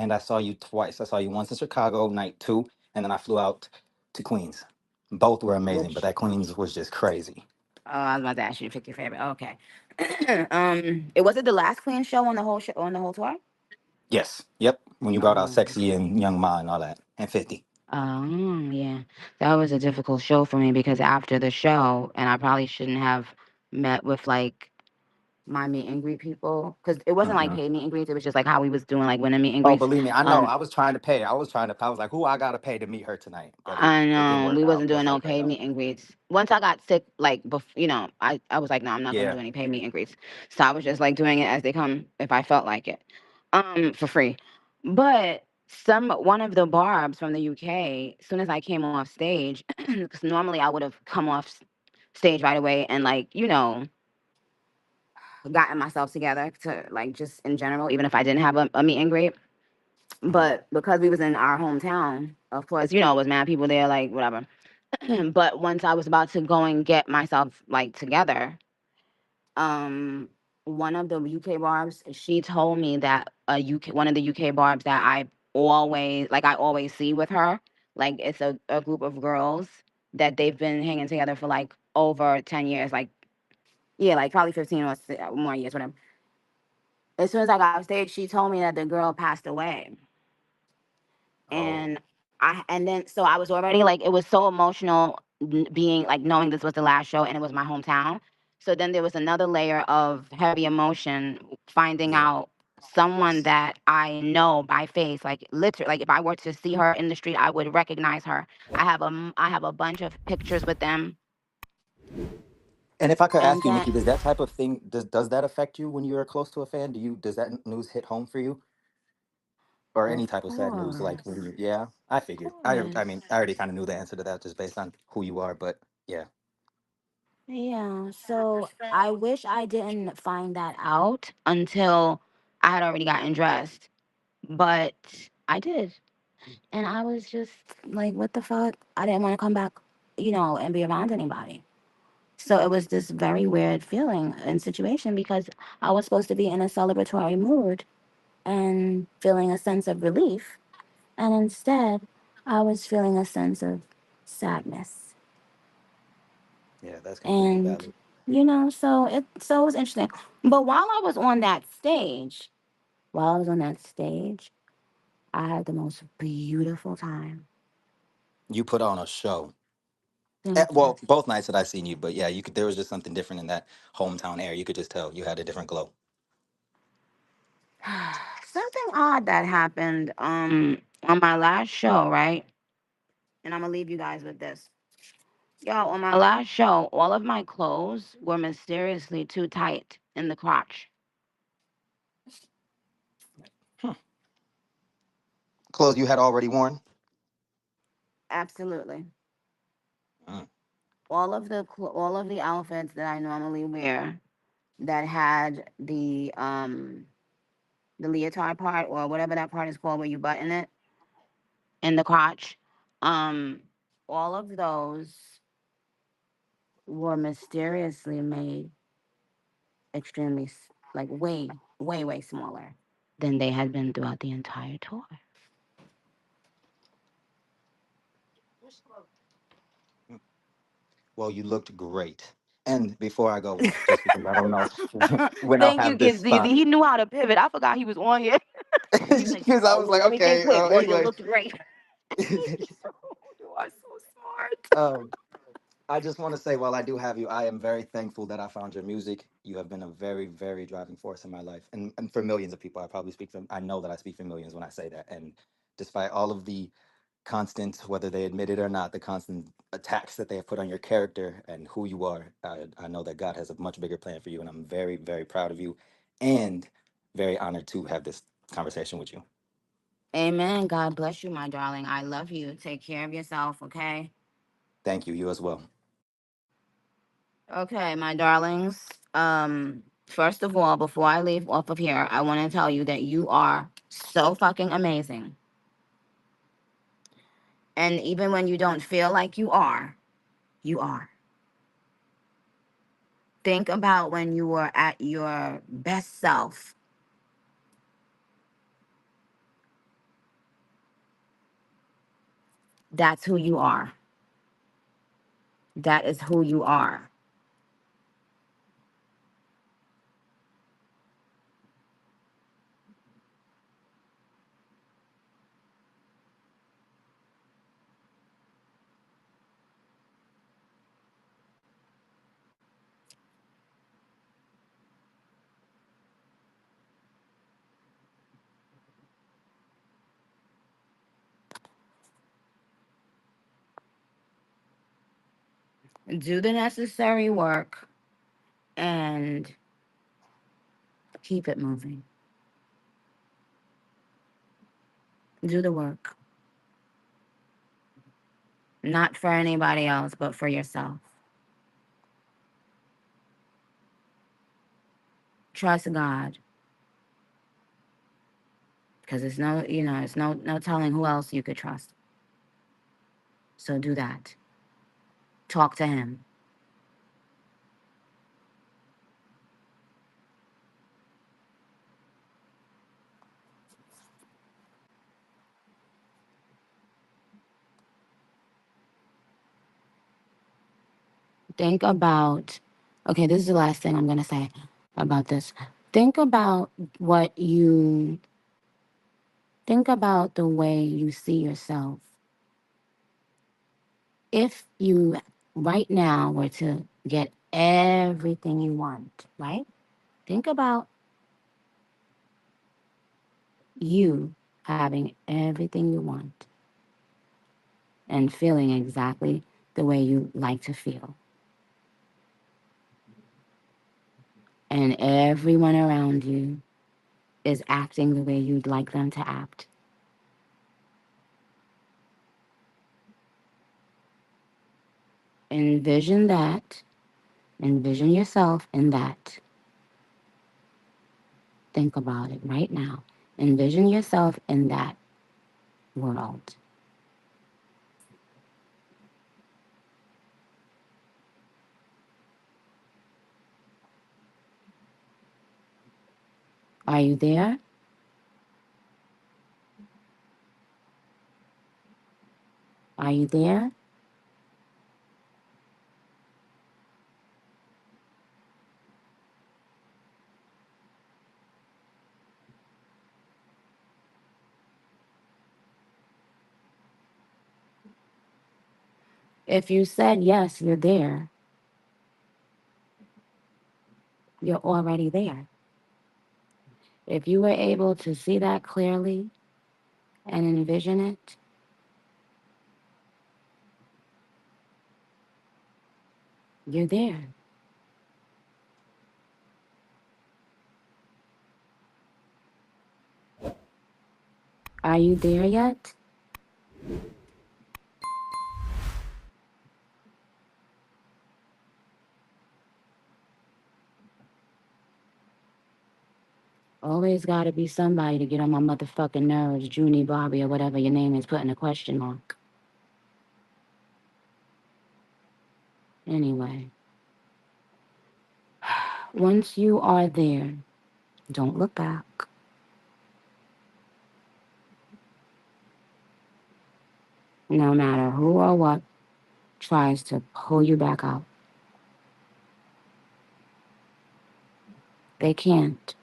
and I saw you twice. I saw you once in Chicago, night two, and then I flew out to Queens. Both were amazing, but Which that Queens was just crazy. I was about to ask you to pick your favorite. Okay. It was it the last Queen show on the whole show on the whole tour? Yes, yep. When you brought out Um, Sexy and Young Ma and all that, and 50. yeah, that was a difficult show for me because after the show, and I probably shouldn't have met with like my meet and greet people because it wasn't like Hmm. paid meet and greets. It was just like how we was doing like winter meet and Oh, greets. believe me, I know. Um, I was trying to pay. I was trying to. I was like, "Who I gotta pay to meet her tonight?" But I it didn't know work we out. wasn't Wish doing it no would played paid out. meet and greets. Once I got sick, like I was like, no, I'm not gonna Yeah. do any paid meet and greets. So I was just like doing it as they come if I felt like it, for free. But one of the barbs from the UK, as soon as I came off stage, because normally I would have come off stage right away and like gotten myself together to like just in general, even if I didn't have a meet and greet. Hmm. But because we was in our hometown, of course, it was mad people there, like whatever. But once I was about to go and get myself like together, um, one of the UK barbs, she told me that one of the UK barbs that I always see with her, like it's a group of girls that they've been hanging together for like over 10 years, like yeah, like probably 15 or more years, whatever. As soon as I got off stage, she told me that the girl passed away. Oh, And then so I was already like it was so emotional being like knowing this was the last show and it was my hometown. So then there was another layer of heavy emotion finding yeah. out someone that I know by face, like literally, like if I were to see her in the street I would recognize her. I have a bunch of pictures with them. And if I could And ask you, then Nikki, does that type of thing does that affect you when you're close to a fan? Does that news hit home for you, or any of type of sad news? Like course, when you, yeah, I of figured. I course. mean, I already kind of knew the answer to that just based on who you are, but yeah. Yeah, so I wish I didn't find that out until I had already gotten dressed, but I did. And I was just like, what the fuck? I didn't want to come back, and be around anybody. So it was this very weird feeling and situation because I was supposed to be in a celebratory mood and feeling a sense of relief. And instead, I was feeling a sense of sadness. Yeah, that's completely And valid. so it was interesting. But while I was on that stage, I had the most beautiful time. You put on a show. Thank you. Well, both nights that I seen you, but yeah, you could. There was just something different in that hometown air. You could just tell you had a different glow. Something odd that happened on my last show, right? And I'm gonna leave you guys with this. Yo, on my last show, all of my clothes were mysteriously too tight in the crotch. Hmm. Clothes you had already worn. Absolutely. Mm. All of the outfits that I normally wear that had the leotard part or whatever that part is called where you button it in the crotch. Um, all of those were mysteriously made extremely like way smaller than they had been throughout the entire tour. Well, you looked great. And before I go, just because I don't know when I'll Thank you, have this Kids Easy. spot, He knew how to pivot. I forgot he was on here. He's like, because I was like, everything okay. quick, or you Anyway, looked great. You are so smart. um, I just want to say, while I do have you, I am very thankful that I found your music. You have been a very, very driving force in my life, and for millions of people. I probably speak for. I know that I speak for millions when I say that. And despite all of the constant, whether they admit it or not, the constant attacks that they have put on your character and who you are, I know that God has a much bigger plan for you, and I'm very, very proud of you, and very honored to have this conversation with you. Amen. God bless you, my darling. I love you. Take care of yourself, okay? Thank you. You as well. Okay, my darlings. First of all, before I leave off of here, I want to tell you that you are so fucking amazing. And even when you don't feel like you are, you are. Think about when you were at your best self That's who you are. That is who you are. Do the necessary work and keep it moving. Do the work. Not for anybody else, but for yourself. Trust God. Because it's no, it's no telling who else you could trust. So do that. Talk to him. Think about, okay, this is the last thing I'm going to say about this. Think about what you, think about the way you see yourself. If you right now were to get everything you want, right? Think about you having everything you want and feeling exactly the way you like to feel. And everyone around you is acting the way you'd like them to act. Envision that. Envision yourself in that. Think about it right now. Envision yourself in that world. Are you there? Are you there? If you said yes, you're there. You're already there. If you were able to see that clearly and envision it, you're there. Are you there yet? Always gotta be somebody to get on my motherfucking nerves, Junie, Bobby, or whatever your name is, putting a question mark. Anyway, once you are there, don't look back. No matter who or what tries to pull you back out, they can't.